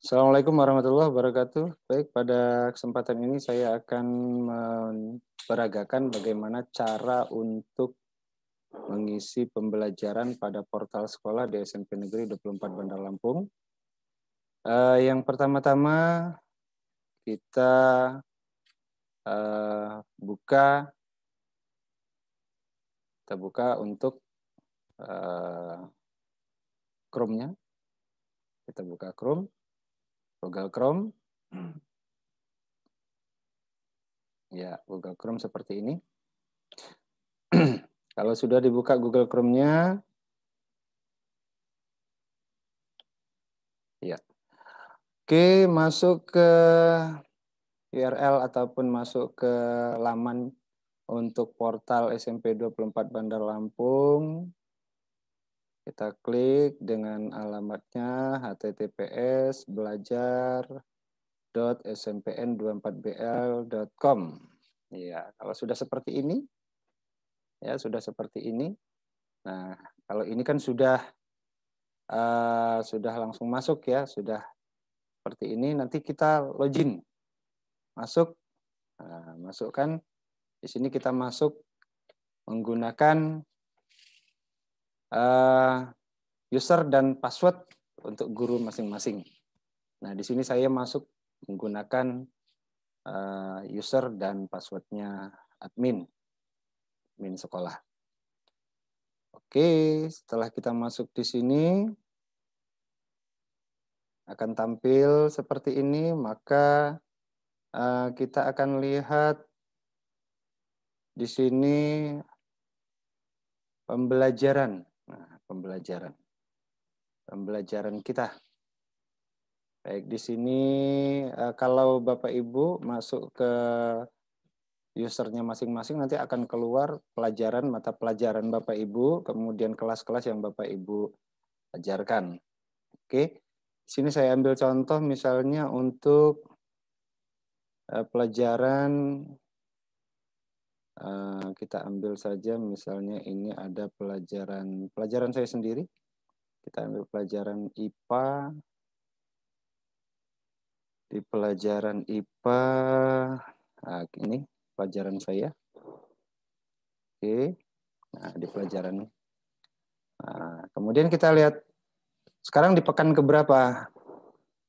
Assalamualaikum warahmatullahi wabarakatuh. Baik, pada kesempatan ini saya akan memperagakan bagaimana cara untuk mengisi pembelajaran pada portal sekolah di SMP Negeri 24 Bandar Lampung. Yang pertama-tama kita buka untuk Chrome-nya. Kita buka Chrome, Google Chrome. Ya, Google Chrome seperti ini. Kalau sudah dibuka Google Chrome-nya, ya. Oke, masuk ke URL ataupun masuk ke laman untuk portal SMP 24 Bandar Lampung. Kita klik dengan alamatnya https://belajar.smpn24bl.com. Ya, kalau sudah seperti ini, Nah, kalau ini kan sudah langsung masuk ya, sudah seperti ini. Nanti kita login, masuk, masukkan. Di sini kita masuk menggunakan user dan password untuk guru masing-masing. Nah, di sini saya masuk menggunakan user dan passwordnya admin sekolah. Oke, setelah kita masuk di sini akan tampil seperti ini, maka kita akan lihat di sini pembelajaran. Nah, pembelajaran kita. Baik, di sini kalau Bapak Ibu masuk ke usernya masing-masing nanti akan keluar mata pelajaran Bapak Ibu, kemudian kelas-kelas yang Bapak Ibu ajarkan. Oke, di sini saya ambil contoh misalnya untuk pelajaran, kita ambil saja misalnya ini ada pelajaran saya sendiri. Kita ambil pelajaran IPA. Di pelajaran IPA, ini pelajaran saya. Oke, nah di pelajaran. Kemudian kita lihat sekarang di pekan keberapa?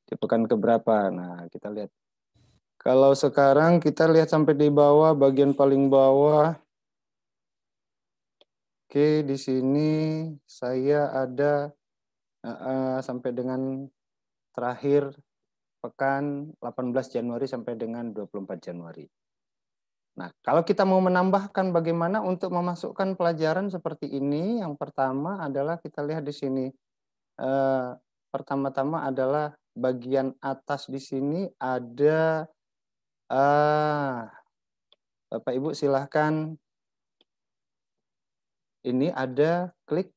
Di pekan keberapa? Nah, kita lihat. Kalau sekarang kita lihat sampai di bawah, bagian paling bawah. Oke, di sini saya ada sampai dengan terakhir pekan 18 Januari sampai dengan 24 Januari. Nah, kalau kita mau menambahkan bagaimana untuk memasukkan pelajaran seperti ini, yang pertama adalah kita lihat di sini. Pertama-tama adalah bagian atas di sini ada, Bapak Ibu silahkan, ini ada klik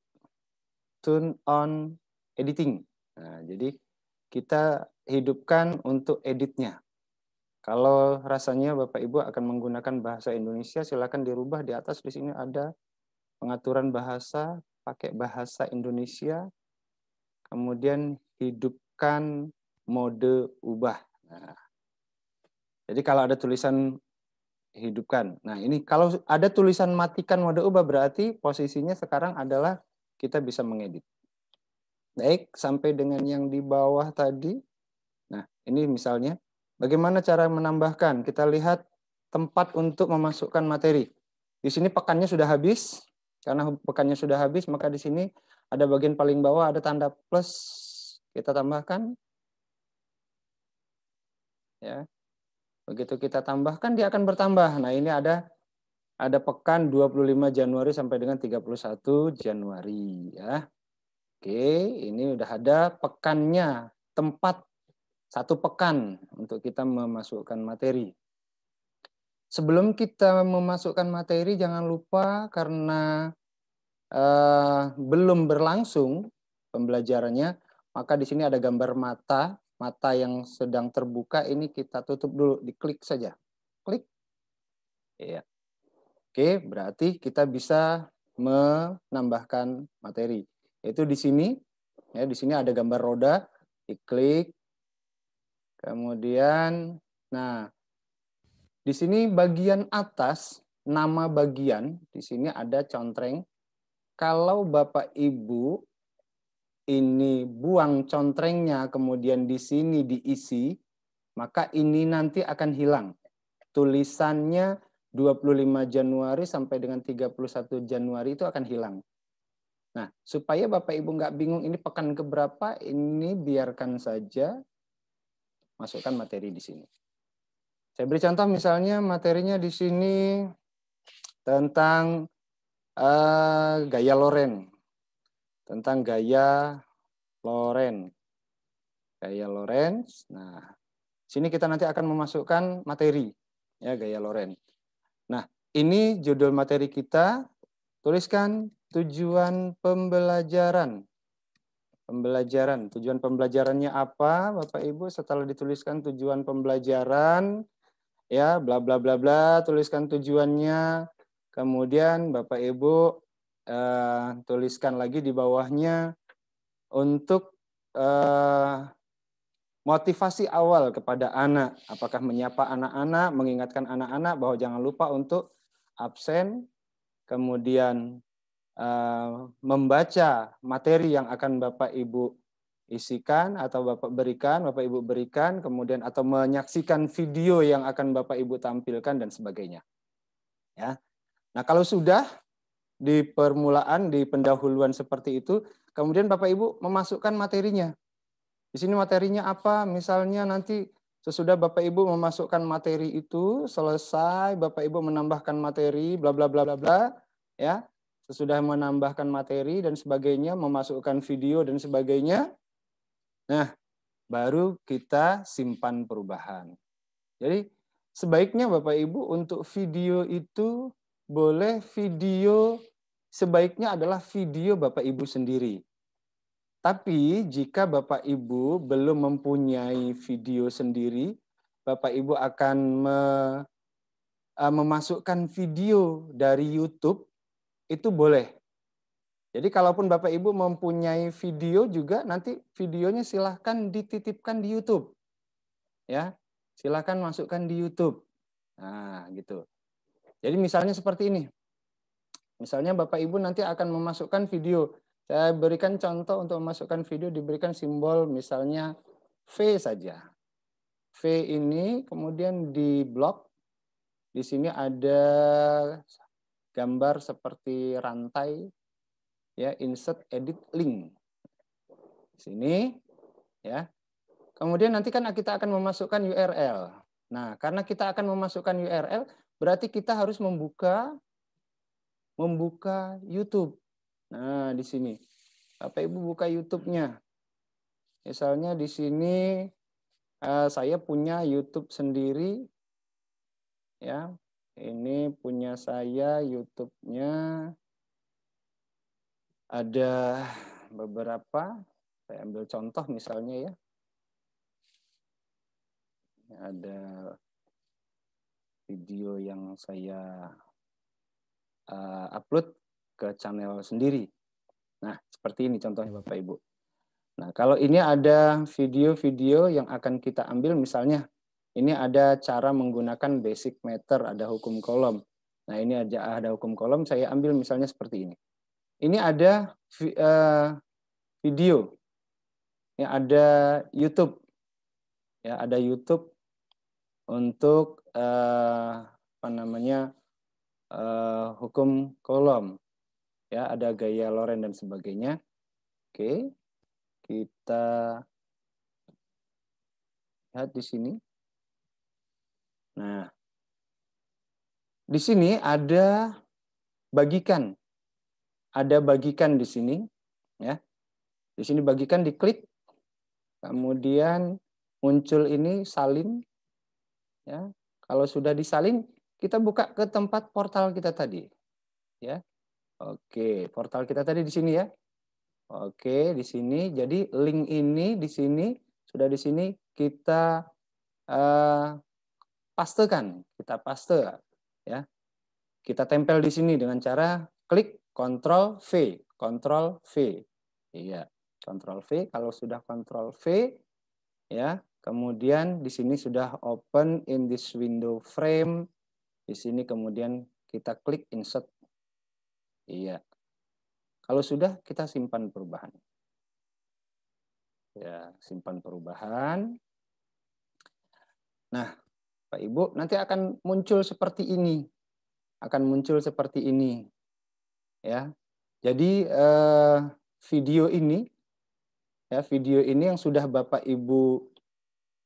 turn on editing. Nah, jadi kita hidupkan untuk editnya. Kalau rasanya Bapak Ibu akan menggunakan bahasa Indonesia, silakan dirubah di atas. Di sini ada pengaturan bahasa, pakai bahasa Indonesia, kemudian hidupkan mode ubah. Nah, jadi kalau ada tulisan hidupkan. Nah, ini kalau ada tulisan matikan mode ubah berarti posisinya sekarang adalah kita bisa mengedit. Baik, sampai dengan yang di bawah tadi. Nah, ini misalnya bagaimana cara menambahkan? Kita lihat tempat untuk memasukkan materi. Di sini pekannya sudah habis. Karena pekannya sudah habis, maka di sini ada bagian paling bawah ada tanda plus. Kita tambahkan. Ya. Begitu kita tambahkan dia akan bertambah. Nah, ini ada pekan 25 Januari sampai dengan 31 Januari ya. Oke, ini udah ada pekannya, tempat 1 pekan untuk kita memasukkan materi. Sebelum kita memasukkan materi, jangan lupa karena belum berlangsung pembelajarannya, maka di sini ada gambar mata yang sedang terbuka, ini kita tutup dulu, diklik saja. Klik. Ya. Oke, berarti kita bisa menambahkan materi. Yaitu di sini, ya di sini ada gambar roda, diklik. Kemudian, nah, di sini bagian atas, nama bagian, di sini ada contreng. Kalau Bapak Ibu ini buang contrengnya, kemudian di sini diisi, maka ini nanti akan hilang. Tulisannya 25 Januari sampai dengan 31 Januari itu akan hilang. Nah, supaya Bapak Ibu nggak bingung ini pekan keberapa, ini biarkan saja masukkan materi di sini. Saya beri contoh misalnya materinya di sini tentang gaya Loren. Tentang gaya Loren. Gaya Lorenz. Nah, sini kita nanti akan memasukkan materi ya gaya Loren. Nah, ini judul materi kita. Tuliskan tujuan pembelajaran. Tujuan pembelajarannya apa, Bapak Ibu? Setelah dituliskan tujuan pembelajaran, ya, bla bla bla bla, tuliskan tujuannya. Kemudian Bapak Ibu tuliskan lagi di bawahnya untuk motivasi awal kepada anak. Apakah menyapa anak-anak, mengingatkan anak-anak bahwa jangan lupa untuk absen, kemudian membaca materi yang akan Bapak Ibu isikan atau Bapak Ibu berikan, kemudian atau menyaksikan video yang akan Bapak Ibu tampilkan dan sebagainya. Ya. Nah, kalau sudah di permulaan, di pendahuluan seperti itu, kemudian Bapak Ibu memasukkan materinya. Di sini materinya apa? Misalnya nanti sesudah Bapak Ibu memasukkan materi itu, selesai Bapak Ibu menambahkan materi bla bla bla bla bla, ya. Sesudah menambahkan materi dan sebagainya, memasukkan video dan sebagainya. Nah, baru kita simpan perubahan. Jadi sebaiknya Bapak Ibu untuk video itu boleh video sebaiknya adalah video Bapak Ibu sendiri. Tapi jika Bapak Ibu belum mempunyai video sendiri, Bapak Ibu akan memasukkan video dari YouTube, itu boleh. Jadi kalaupun Bapak Ibu mempunyai video juga, nanti videonya silahkan dititipkan di YouTube. Ya, silahkan masukkan di YouTube. Nah, gitu. Jadi misalnya seperti ini. Misalnya Bapak Ibu nanti akan memasukkan video. Saya berikan contoh untuk memasukkan video, diberikan simbol misalnya V saja. V ini kemudian di blok. Di sini ada gambar seperti rantai, ya, insert edit link. Di sini, ya. Kemudian nanti kan kita akan memasukkan URL. Nah, karena kita akan memasukkan URL, berarti kita harus membuka YouTube. Nah, di sini. Bapak Ibu buka YouTube-nya. Misalnya di sini saya punya YouTube sendiri, ya. Ini punya saya YouTube-nya ada beberapa. Saya ambil contoh misalnya ya. Ada video yang saya upload ke channel sendiri. Nah, seperti ini contohnya Bapak Ibu. Nah, kalau ini ada video-video yang akan kita ambil, misalnya ini ada cara menggunakan basic meter, ada hukum kolom. Nah, ini ada hukum kolom, saya ambil misalnya seperti ini. Ini ada video, ya, ada YouTube, ya, ada YouTube untuk apa namanya hukum kolom, ya, ada gaya Loren dan sebagainya. Oke, kita lihat di sini. Nah, di sini ada bagikan. Ada bagikan di sini, ya. Di sini bagikan, diklik. Kemudian muncul ini salin, ya. Kalau sudah disalin, kita buka ke tempat portal kita tadi, ya. Oke, portal kita tadi di sini ya. Oke, di sini. Jadi link ini di sini, sudah di sini kita pastekan, kita paste, ya. Kita tempel di sini dengan cara klik Ctrl V, Ctrl V. Iya, Ctrl V. Kalau sudah Ctrl V, ya, Kemudian di sini sudah open in this window frame. Di sini kemudian kita klik insert. Iya. Kalau sudah, kita simpan perubahan. Ya, simpan perubahan. Nah, Pak Ibu, nanti akan muncul seperti ini. Akan muncul seperti ini. Ya. Jadi video ini yang sudah Bapak Ibu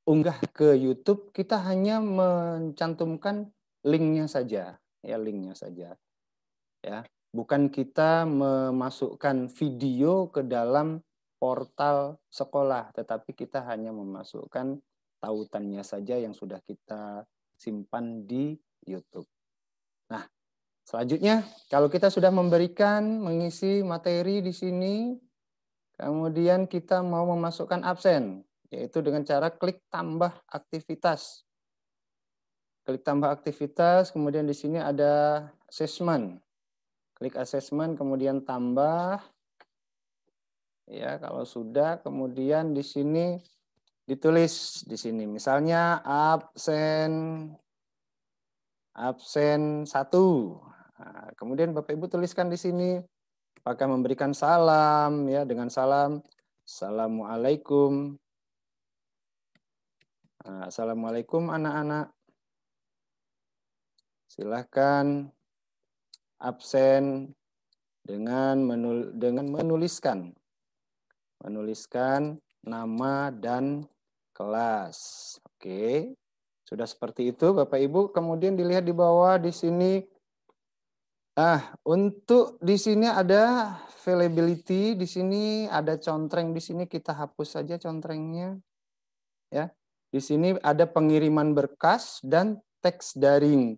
unggah ke YouTube, kita hanya mencantumkan linknya saja, ya linknya saja, ya. Bukan kita memasukkan video ke dalam portal sekolah, tetapi kita hanya memasukkan tautannya saja yang sudah kita simpan di YouTube. Nah, selanjutnya kalau kita sudah mengisi materi di sini, kemudian kita mau memasukkan absen, yaitu dengan cara klik tambah aktivitas. Klik tambah aktivitas, kemudian di sini ada assessment. Klik assessment, kemudian tambah. Ya, kalau sudah, kemudian di sini ditulis di sini. Misalnya absen 1. Nah, kemudian Bapak Ibu tuliskan di sini, apakah memberikan salam ya, dengan salam Assalamualaikum. Nah, Assalamualaikum anak-anak. Silahkan absen dengan menuliskan nama dan kelas. Oke. Sudah seperti itu Bapak Ibu. Kemudian dilihat di bawah di sini. Untuk di sini ada availability, di sini ada contreng, di sini kita hapus saja contrengnya. Ya. Di sini ada pengiriman berkas dan teks daring.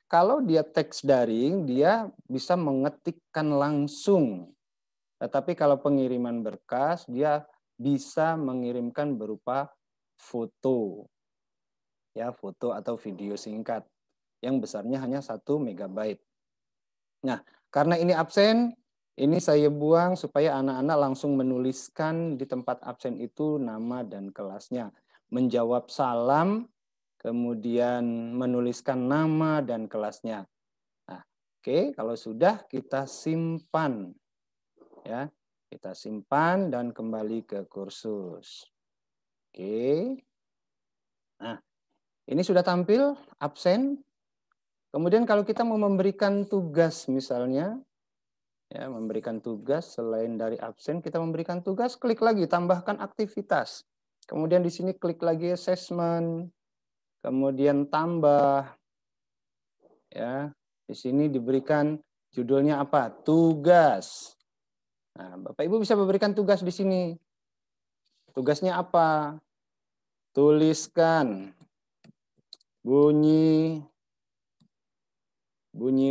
Kalau dia teks daring, dia bisa mengetikkan langsung. Tetapi kalau pengiriman berkas, dia bisa mengirimkan berupa foto. Ya, foto atau video singkat yang besarnya hanya 1 MB. Nah, karena ini absen, ini saya buang supaya anak-anak langsung menuliskan di tempat absen itu nama dan kelasnya. Menjawab salam, kemudian menuliskan nama dan kelasnya. Nah, oke, kalau sudah kita simpan. Ya, kita simpan dan kembali ke kursus. Oke. Nah, ini sudah tampil absen. Kemudian kalau kita mau memberikan tugas misalnya, ya memberikan tugas selain dari absen, kita memberikan tugas, klik lagi tambahkan aktivitas. Kemudian di sini klik lagi assessment, kemudian tambah, ya di sini diberikan judulnya apa? Tugas. Nah, Bapak Ibu bisa memberikan tugas di sini. Tugasnya apa? Tuliskan bunyi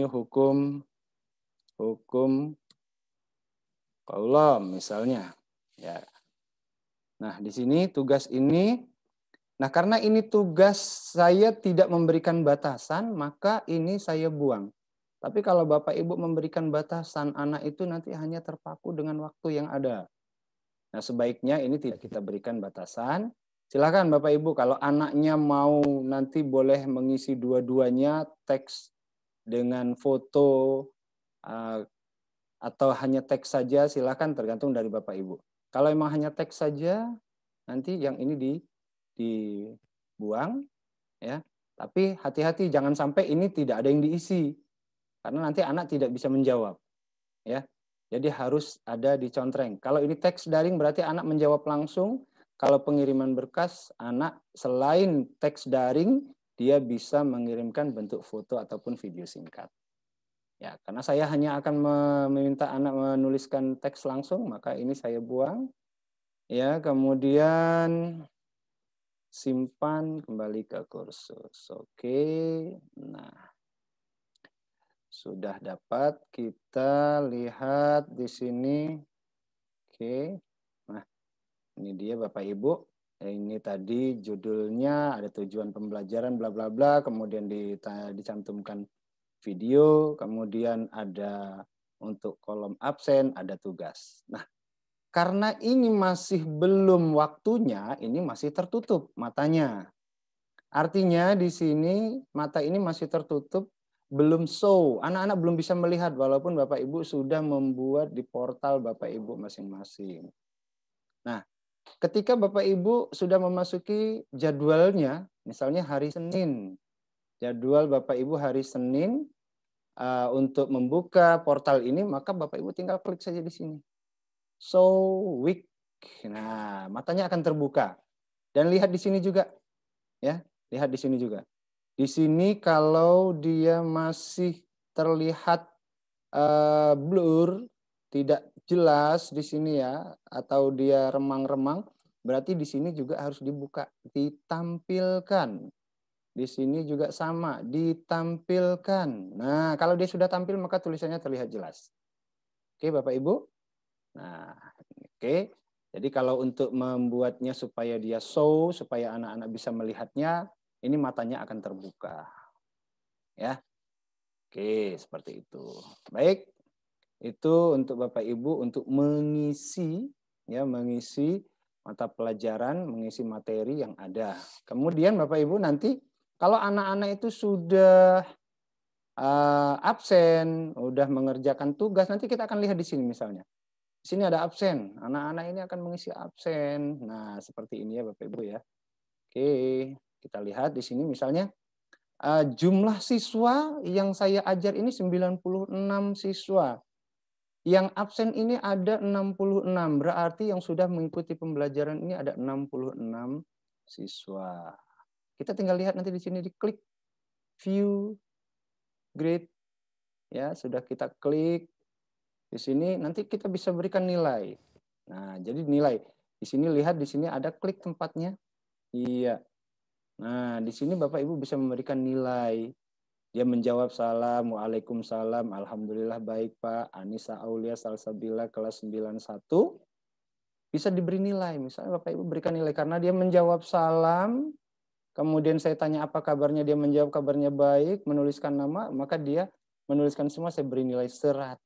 hukum Qaulom misalnya. Ya. Nah, di sini tugas ini, nah karena ini tugas saya tidak memberikan batasan, maka ini saya buang. Tapi kalau Bapak Ibu memberikan batasan, anak itu nanti hanya terpaku dengan waktu yang ada. Nah, sebaiknya ini tidak kita berikan batasan. Silakan Bapak Ibu, kalau anaknya mau nanti boleh mengisi dua-duanya, teks dengan foto, atau hanya teks saja, silakan, tergantung dari Bapak Ibu. Kalau memang hanya teks saja, nanti yang ini dibuang, ya. Tapi hati-hati jangan sampai ini tidak ada yang diisi, karena nanti anak tidak bisa menjawab, ya. Jadi harus ada dicontreng. Kalau ini teks daring berarti anak menjawab langsung. Kalau pengiriman berkas, anak selain teks daring, dia bisa mengirimkan bentuk foto ataupun video singkat. Ya, karena saya hanya akan meminta anak menuliskan teks langsung, maka ini saya buang. Ya, kemudian simpan kembali ke kursus. Oke. Nah, sudah dapat kita lihat di sini. Oke. Nah, ini dia Bapak Ibu. Ini tadi judulnya, ada tujuan pembelajaran bla bla bla, kemudian dicantumkan video, kemudian ada untuk kolom absen, ada tugas. Nah, karena ini masih belum waktunya, ini masih tertutup matanya. Artinya di sini mata ini masih tertutup, belum show. Anak-anak belum bisa melihat walaupun Bapak Ibu sudah membuat di portal Bapak Ibu masing-masing. Nah, ketika Bapak Ibu sudah memasuki jadwalnya, misalnya hari Senin, jadwal Bapak Ibu hari Senin untuk membuka portal ini, maka Bapak Ibu tinggal klik saja di sini. Show week. Nah, matanya akan terbuka. Dan lihat di sini juga, ya, lihat di sini juga. Di sini kalau dia masih terlihat blur, tidak jelas di sini ya, atau dia remang-remang, berarti di sini juga harus dibuka, ditampilkan. Di sini juga sama, ditampilkan. Nah, kalau dia sudah tampil maka tulisannya terlihat jelas. Oke, Bapak Ibu. Nah, oke. Jadi kalau untuk membuatnya supaya dia show, supaya anak-anak bisa melihatnya, ini matanya akan terbuka. Ya. Oke, seperti itu. Baik. Itu untuk Bapak Ibu untuk mengisi mengisi mata pelajaran, mengisi materi yang ada. Kemudian Bapak Ibu nanti kalau anak-anak itu sudah absen, udah mengerjakan tugas, nanti kita akan lihat di sini misalnya. Di sini ada absen, anak-anak ini akan mengisi absen. Nah, seperti ini ya Bapak Ibu ya. Oke, kita lihat di sini misalnya jumlah siswa yang saya ajar ini 96 siswa. Yang absen ini ada 66, berarti yang sudah mengikuti pembelajaran ini ada 66 siswa. Kita tinggal lihat nanti di sini diklik view grade ya, sudah kita klik di sini nanti kita bisa berikan nilai. Nah, jadi nilai. Di sini lihat di sini ada klik tempatnya. Iya. Nah, di sini Bapak Ibu bisa memberikan nilai. Dia menjawab salam, waalaikumsalam, alhamdulillah baik Pak, Anissa Aulia Salsabila kelas 91. Bisa diberi nilai, misalnya Bapak Ibu berikan nilai karena dia menjawab salam, kemudian saya tanya apa kabarnya, dia menjawab kabarnya baik, menuliskan nama, maka dia menuliskan semua, saya beri nilai 100.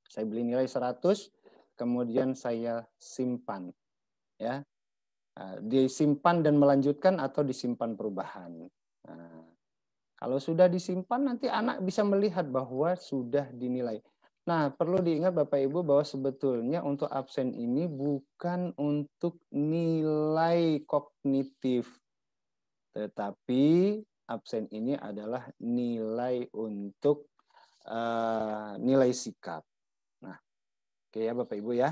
Saya beri nilai 100, kemudian saya simpan. Ya, disimpan dan melanjutkan atau disimpan perubahan. Nah, kalau sudah disimpan nanti anak bisa melihat bahwa sudah dinilai. Nah, perlu diingat Bapak Ibu bahwa sebetulnya untuk absen ini bukan untuk nilai kognitif, tetapi absen ini adalah nilai untuk nilai sikap. Nah, oke ya Bapak Ibu ya.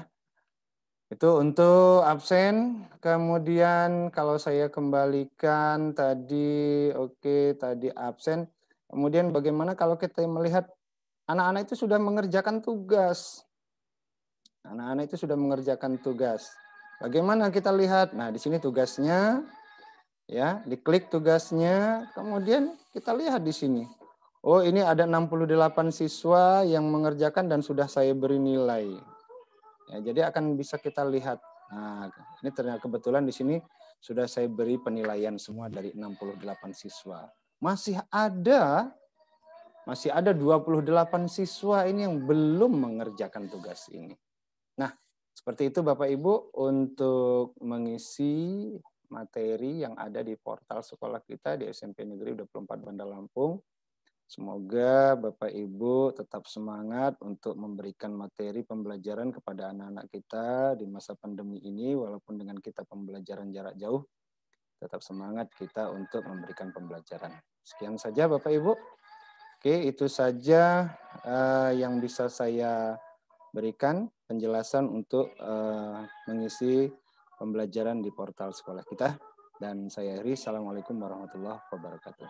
Itu untuk absen. Kemudian kalau saya kembalikan tadi, oke, tadi absen. Kemudian bagaimana kalau kita melihat anak-anak itu sudah mengerjakan tugas. Anak-anak itu sudah mengerjakan tugas. Bagaimana kita lihat? Nah, di sini tugasnya, ya, diklik tugasnya, kemudian kita lihat di sini. Oh, ini ada 68 siswa yang mengerjakan dan sudah saya beri nilai. Ya, jadi akan bisa kita lihat. Nah, ini ternyata kebetulan di sini sudah saya beri penilaian semua dari 68 siswa. Masih ada 28 siswa ini yang belum mengerjakan tugas ini. Nah, seperti itu Bapak Ibu untuk mengisi materi yang ada di portal sekolah kita di SMP Negeri 24 Bandar Lampung. Semoga Bapak Ibu tetap semangat untuk memberikan materi pembelajaran kepada anak-anak kita di masa pandemi ini, walaupun dengan kita pembelajaran jarak jauh, tetap semangat kita untuk memberikan pembelajaran. Sekian saja Bapak Ibu. Oke, itu saja yang bisa saya berikan penjelasan untuk mengisi pembelajaran di portal sekolah kita. Dan saya Heri, Assalamualaikum warahmatullahi wabarakatuh.